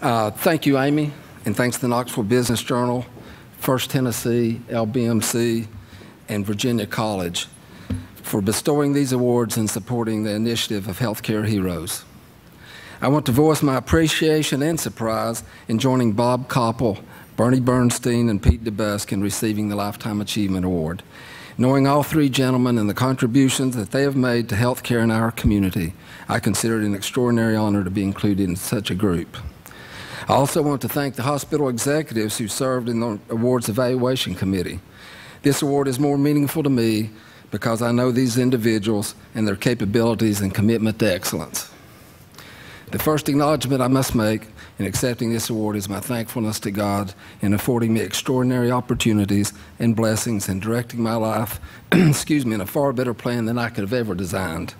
Thank you, Amy, and thanks to the Knoxville Business Journal, First Tennessee, LBMC, and Virginia College for bestowing these awards and supporting the initiative of Healthcare Heroes. I want to voice my appreciation and surprise in joining Bob Koppel, Bernie Bernstein, and Pete DeBusk in receiving the Lifetime Achievement Award. Knowing all three gentlemen and the contributions that they have made to healthcare in our community, I consider it an extraordinary honor to be included in such a group. I also want to thank the hospital executives who served in the awards evaluation committee. This award is more meaningful to me because I know these individuals and their capabilities and commitment to excellence. The first acknowledgement I must make in accepting this award is my thankfulness to God in affording me extraordinary opportunities and blessings and directing my life in a far better plan than I could have ever designed.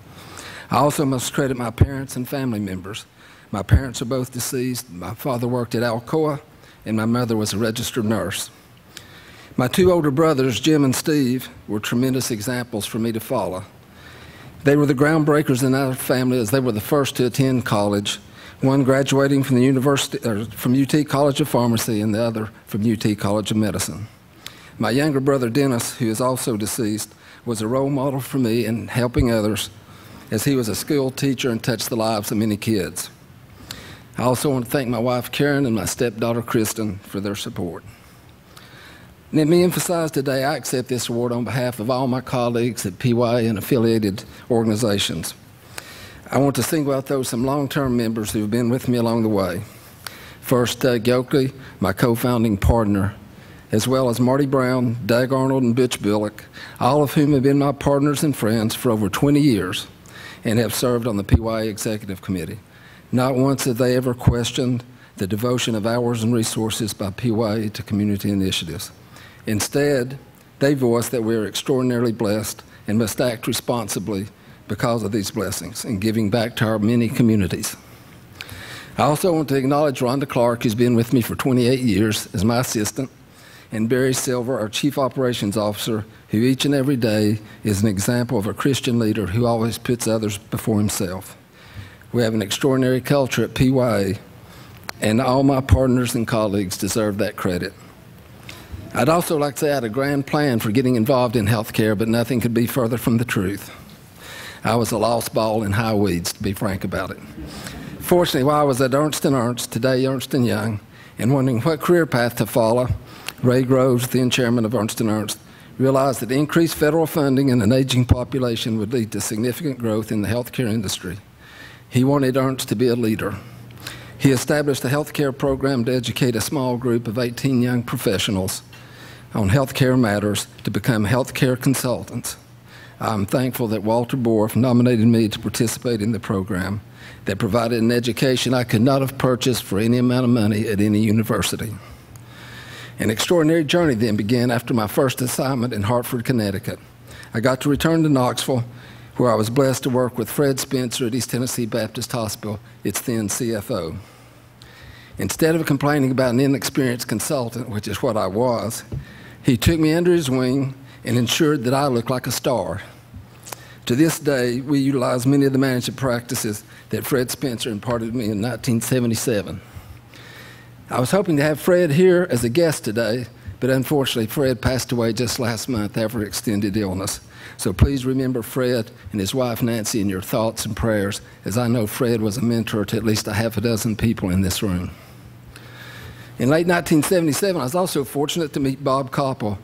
I also must credit my parents and family members. My parents are both deceased. My father worked at Alcoa, and my mother was a registered nurse. My two older brothers, Jim and Steve, were tremendous examples for me to follow. They were the groundbreakers in our family as they were the first to attend college, one graduating from from UT College of Pharmacy and the other from UT College of Medicine. My younger brother, Dennis, who is also deceased, was a role model for me in helping others as he was a skilled teacher and touched the lives of many kids. I also want to thank my wife, Karen, and my stepdaughter, Kristen, for their support. Let me emphasize today, I accept this award on behalf of all my colleagues at PYA and affiliated organizations. I want to single out some long-term members who have been with me along the way. First, Doug Yoakley, my co-founding partner, as well as Marty Brown, Doug Arnold, and Butch Billick, all of whom have been my partners and friends for over 20 years and have served on the PYA Executive Committee. Not once have they ever questioned the devotion of hours and resources by PYA to community initiatives. Instead, they voice that we are extraordinarily blessed and must act responsibly because of these blessings and giving back to our many communities. I also want to acknowledge Rhonda Clark, who's been with me for 28 years as my assistant, and Barry Silver, our Chief Operations Officer, who each and every day is an example of a Christian leader who always puts others before himself. We have an extraordinary culture at PYA, and all my partners and colleagues deserve that credit. I'd also like to say I had a grand plan for getting involved in healthcare, but nothing could be further from the truth. I was a lost ball in high weeds, to be frank about it. Fortunately, while I was at Ernst & Ernst, today Ernst & Young, and wondering what career path to follow, Ray Groves, then chairman of Ernst & Ernst, realized that increased federal funding and an aging population would lead to significant growth in the healthcare industry. He wanted Ernst to be a leader. He established a healthcare program to educate a small group of 18 young professionals on healthcare matters to become healthcare consultants. I'm thankful that Walter Borff nominated me to participate in the program that provided an education I could not have purchased for any amount of money at any university. An extraordinary journey then began after my first assignment in Hartford, Connecticut. I got to return to Knoxville, where I was blessed to work with Fred Spencer at East Tennessee Baptist Hospital, its then CFO. Instead of complaining about an inexperienced consultant, which is what I was, he took me under his wing and ensured that I looked like a star. To this day, we utilize many of the management practices that Fred Spencer imparted to me in 1977. I was hoping to have Fred here as a guest today, but unfortunately, Fred passed away just last month after extended illness. So please remember Fred and his wife Nancy in your thoughts and prayers, as I know Fred was a mentor to at least a half a dozen people in this room. In late 1977, I was also fortunate to meet Bob Koppel,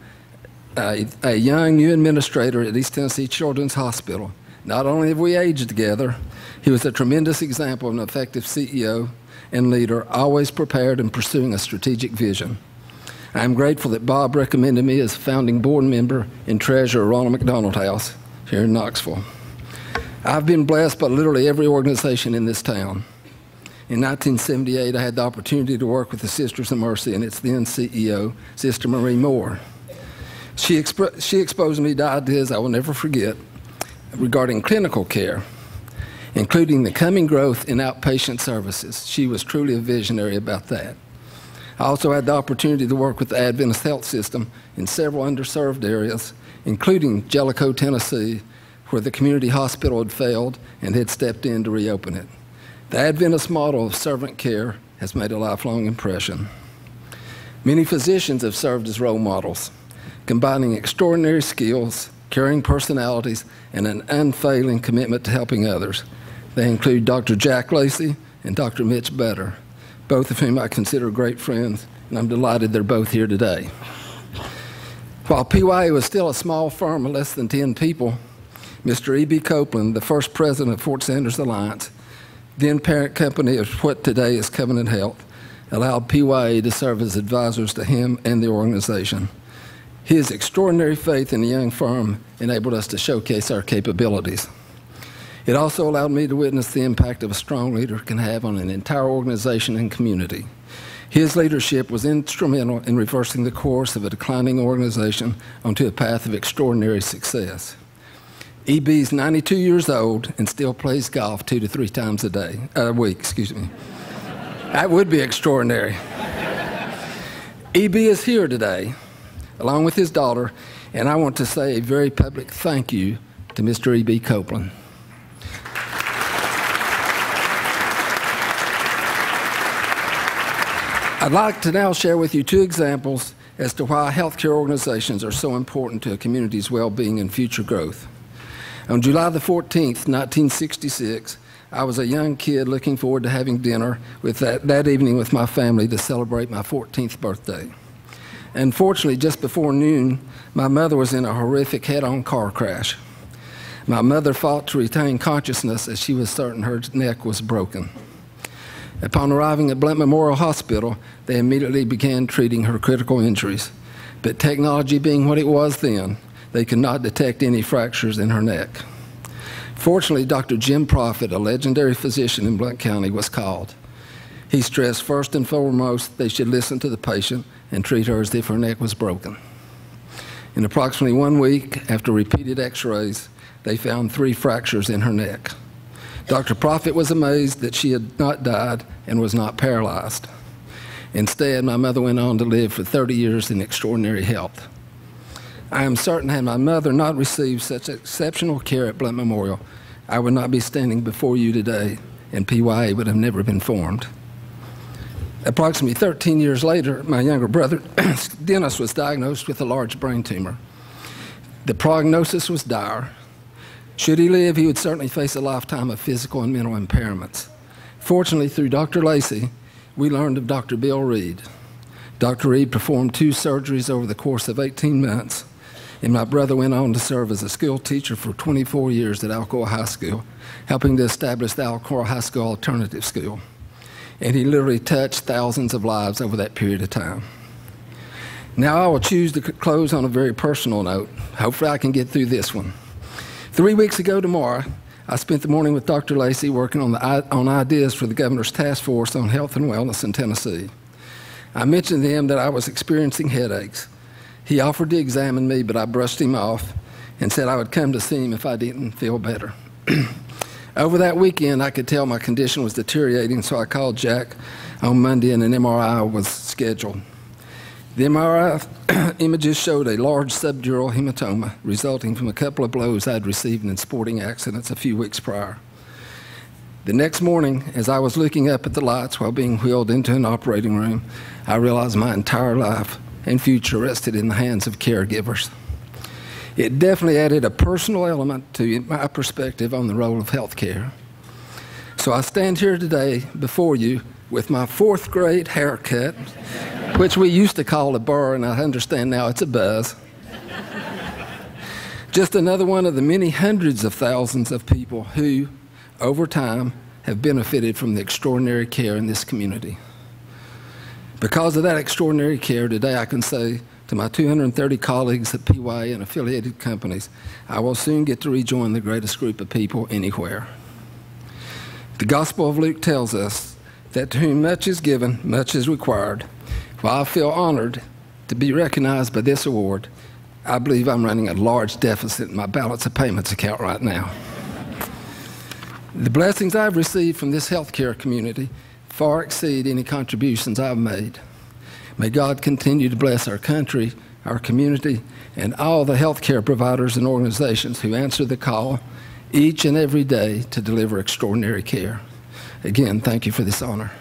a young new administrator at East Tennessee Children's Hospital. Not only have we aged together, he was a tremendous example of an effective CEO and leader, always prepared and pursuing a strategic vision. I am grateful that Bob recommended me as a founding board member and treasurer of Ronald McDonald House here in Knoxville. I've been blessed by literally every organization in this town. In 1978, I had the opportunity to work with the Sisters of Mercy and its then CEO, Sister Marie Moore. She exposed me to ideas I will never forget regarding clinical care, including the coming growth in outpatient services. She was truly a visionary about that. I also had the opportunity to work with the Adventist Health System in several underserved areas, including Jellicoe, Tennessee, where the community hospital had failed and had stepped in to reopen it. The Adventist model of servant care has made a lifelong impression. Many physicians have served as role models, combining extraordinary skills, caring personalities, and an unfailing commitment to helping others. They include Dr. Jack Lacey and Dr. Mitch Better, both of whom I consider great friends, and I'm delighted they're both here today. While PYA was still a small firm of less than 10 people, Mr. E.B. Copeland, the first president of Fort Sanders Alliance, then parent company of what today is Covenant Health, allowed PYA to serve as advisors to him and the organization. His extraordinary faith in the young firm enabled us to showcase our capabilities. It also allowed me to witness the impact of a strong leader can have on an entire organization and community. His leadership was instrumental in reversing the course of a declining organization onto a path of extraordinary success. EB's 92 years old and still plays golf 2 to 3 times a week. That would be extraordinary. EB is here today, along with his daughter, and I want to say a very public thank you to Mr. E.B. Copeland. I'd like to now share with you 2 examples as to why healthcare organizations are so important to a community's well-being and future growth. On July the 14th, 1966, I was a young kid looking forward to having dinner that evening with my family to celebrate my 14th birthday. Unfortunately, just before noon, my mother was in a horrific head-on car crash. My mother fought to retain consciousness as she was certain her neck was broken. Upon arriving at Blount Memorial Hospital, they immediately began treating her critical injuries. But technology being what it was then, they could not detect any fractures in her neck. Fortunately, Dr. Jim Proffitt, a legendary physician in Blount County, was called. He stressed first and foremost they should listen to the patient and treat her as if her neck was broken. In approximately 1 week, after repeated x-rays, they found 3 fractures in her neck. Dr. Proffitt was amazed that she had not died and was not paralyzed. Instead, my mother went on to live for 30 years in extraordinary health. I am certain had my mother not received such exceptional care at Blount Memorial, I would not be standing before you today, and PYA would have never been formed. Approximately 13 years later, my younger brother, Dennis, was diagnosed with a large brain tumor. The prognosis was dire. Should he live, he would certainly face a lifetime of physical and mental impairments. Fortunately, through Dr. Lacey, we learned of Dr. Bill Reed. Dr. Reed performed 2 surgeries over the course of 18 months, and my brother went on to serve as a school teacher for 24 years at Alcoa High School, helping to establish the Alcoa High School Alternative School. And he literally touched thousands of lives over that period of time. Now I will choose to close on a very personal note. Hopefully I can get through this one. 3 weeks ago tomorrow, I spent the morning with Dr. Lacey working on ideas for the governor's task force on health and wellness in Tennessee. I mentioned to him that I was experiencing headaches. He offered to examine me, but I brushed him off and said I would come to see him if I didn't feel better. Over that weekend, I could tell my condition was deteriorating, so I called Jack on Monday and an MRI was scheduled. The MRI images showed a large subdural hematoma resulting from a couple of blows I'd received in sporting accidents a few weeks prior. The next morning, as I was looking up at the lights while being wheeled into an operating room, I realized my entire life and future rested in the hands of caregivers. It definitely added a personal element to my perspective on the role of healthcare. So I stand here today before you with my 4th grade haircut, which we used to call a burr, and I understand now it's a buzz. Just another one of the many hundreds of thousands of people who, over time, have benefited from the extraordinary care in this community. Because of that extraordinary care, today I can say to my 230 colleagues at PYA and affiliated companies, I will soon get to rejoin the greatest group of people anywhere. The Gospel of Luke tells us that to whom much is given, much is required. While I feel honored to be recognized by this award, I believe I'm running a large deficit in my balance of payments account right now. The blessings I've received from this healthcare community far exceed any contributions I've made. May God continue to bless our country, our community, and all the healthcare providers and organizations who answer the call each and every day to deliver extraordinary care. Again, thank you for this honor.